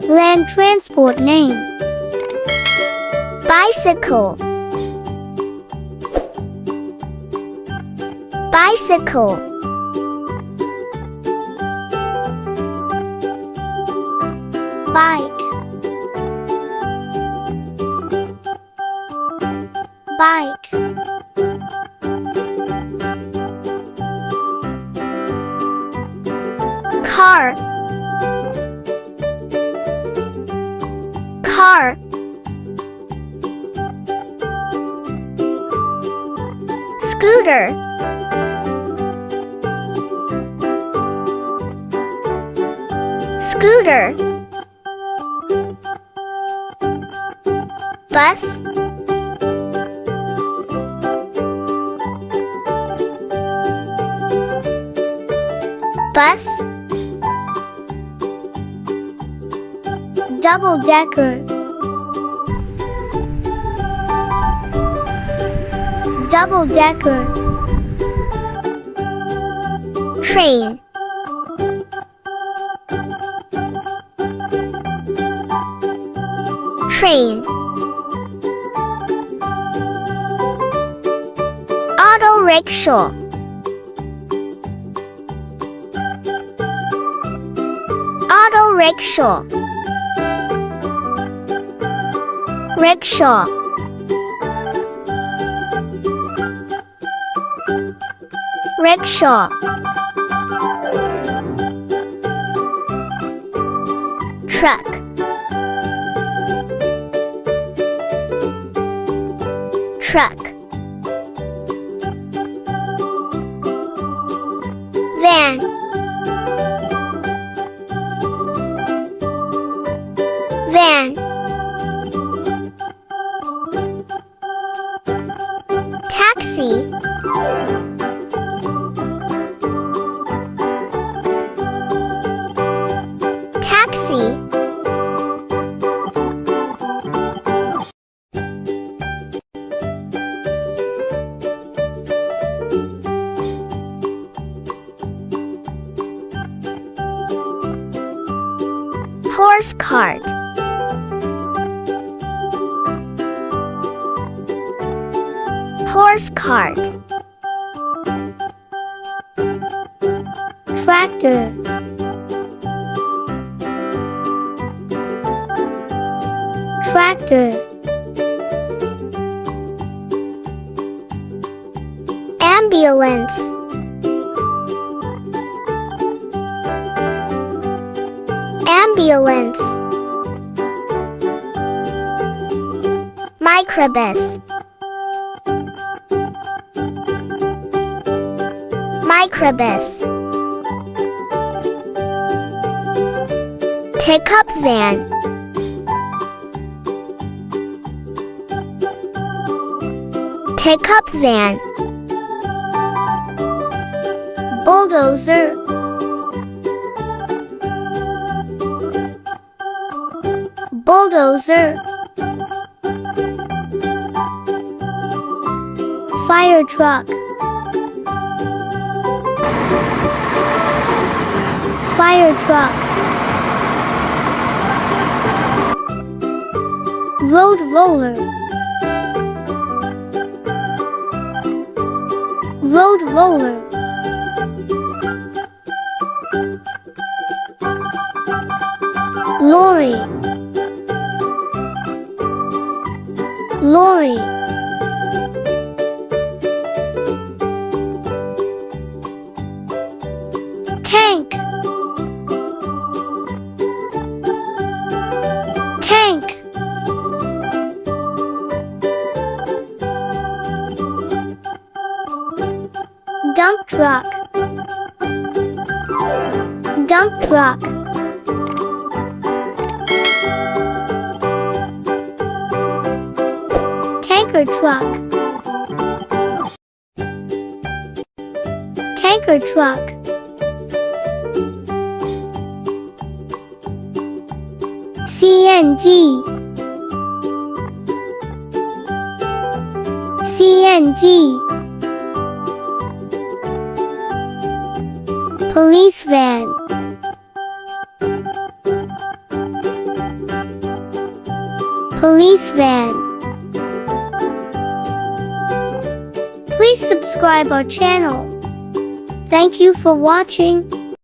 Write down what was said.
Land transport name. Bicycle. Bicycle. Bike. Bike. Car. Car. Scooter. Scooter. Bus. Bus. Double-decker. Double-decker. Train. Train. Auto rickshaw. Auto rickshaw. Rickshaw. Rickshaw. Truck. Truck. Van. Van. Taxi. Taxi. Horse cart. Horse cart. Tractor. Tractor. Ambulance. Ambulance. Microbus. Microbus. Pickup van. Pickup van. Bulldozer. Bulldozer. Fire truck. Fire truck. Road roller. Road roller. Lorry. Lorry. Tank. Tank. Dump truck. Dump truck. Tanker truck. Tanker truck. CNG. CNG. Police van. Police van. Please subscribe our channel. Thank you for watching.